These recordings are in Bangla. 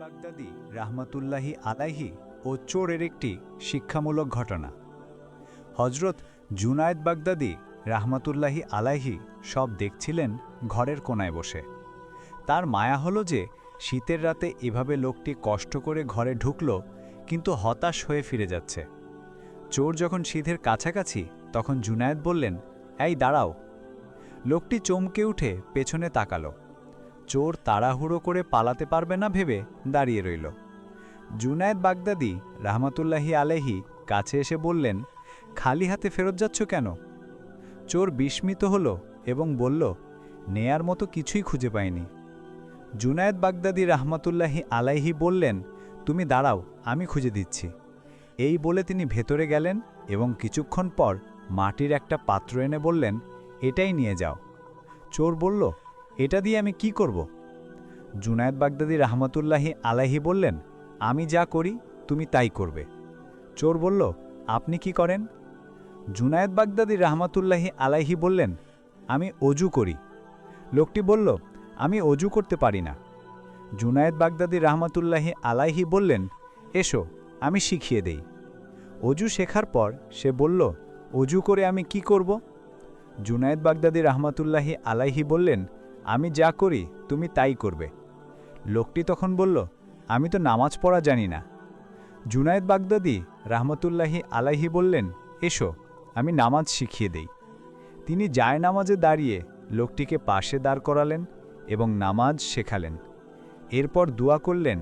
বাগদাদী রাহমাতুল্লাহি আলাইহি ও চোরের একটি শিক্ষামূলক ঘটনা। হজরত জুনায়েদ বাগদাদী রাহমাতুল্লাহি আলাইহি সব দেখছিলেন ঘরের কোনায় বসে। তার মায়া হলো যে শীতের রাতে এভাবে লোকটি কষ্ট করে ঘরে ঢুকল, কিন্তু হতাশ হয়ে ফিরে যাচ্ছে। চোর যখন শীতের কাছাকাছি, তখন জুনায়েদ বললেন, এই দাঁড়াও। লোকটি চমকে উঠে পেছনে তাকালো। চোর তাড়াহুড়ো করে পালাতে পারবে না ভেবে দাঁড়িয়ে রইল। জুনায়েদ বাগদাদী রাহমাতুল্লাহি আলাইহি কাছে এসে বললেন, খালি হাতে ফেরত যাচ্ছ কেন? চোর বিস্মিত হল এবং বলল, নেয়ার মতো কিছুই খুঁজে পাইনি। জুনায়েদ বাগদাদী রাহমাতুল্লাহি আলাইহি বললেন, তুমি দাঁড়াও, আমি খুঁজে দিচ্ছি। এই বলে তিনি ভেতরে গেলেন এবং কিছুক্ষণ পর মাটির একটা পাত্র এনে বললেন, এটাই নিয়ে যাও। চোর বলল, এটা দিয়ে আমি কি করব? জুনায়েদ বাগদাদী রাহমাতুল্লাহি আলাইহি বললেন, আমি যা করি তুমি তাই করবে। চোর বলল, আপনি কি করেন? জুনায়েদ বাগদাদী রাহমাতুল্লাহি আলাইহি বললেন, আমি অজু করি। লোকটি বলল, আমি অজু করতে পারি না। জুনায়েদ বাগদাদী রাহমাতুল্লাহি আলাইহি বললেন, এসো, আমি শিখিয়ে দেই। অজু শেখার পর সে বলল, অজু করে আমি কি করব? জুনায়েদ বাগদাদী রাহমাতুল্লাহি আলাইহি বললেন, আমি যা করি তুমি তাই করবে। লোকটি তখন বলল, আমি তো নামাজ পড়া জানি না। জুনায়েদ বাগদাদী রাহমাতুল্লাহি আলাইহি বললেন, এসো, আমি নামাজ শিখিয়ে দেই। তিনি জায়নামাজে দাঁড়িয়ে লোকটিকে পাশে দাঁড় করালেন এবং নামাজ শেখালেন। এরপর দোয়া করলেন,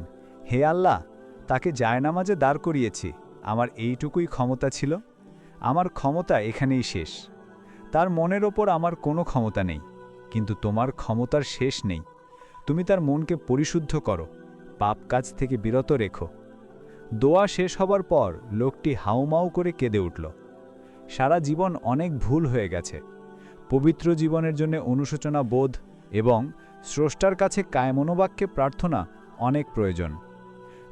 হে আল্লাহ, তাকে জায়নামাজে দাঁড় করিয়েছি, আমার এইটুকুই ক্ষমতা ছিল, আমার ক্ষমতা এখানেই শেষ। তার মনের ওপর আমার কোনো ক্ষমতা নেই, কিন্তু তোমার ক্ষমতার শেষ নেই। তুমি তার মনকে পরিশুদ্ধ করো, পাপ কাজ থেকে বিরত রেখো। দোয়া শেষ হবার পর লোকটি হাউমাউ করে কেঁদে উঠল। সারা জীবন অনেক ভুল হয়ে গেছে। পবিত্র জীবনের জন্য অনুশোচনা বোধ এবং স্রষ্টার কাছে কায়মনোবাক্যে প্রার্থনা অনেক প্রয়োজন।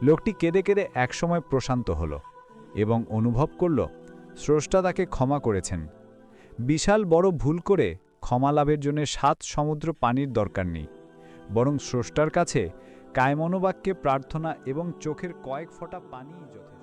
লোকটি কেঁদে কেঁদে একসময় প্রশান্ত হল এবং অনুভব করল স্রষ্টা তাকে ক্ষমা করেছেন। বিশাল বড় ভুল করে ক্ষমা লাভের জন্য 7 সমুদ্র পানির দরকার নেই, বরং স্রষ্টার কাছে কায়মনোবাক্যে প্রার্থনা এবং চোখের কয়েক ফোঁটা পানিই যথেষ্ট।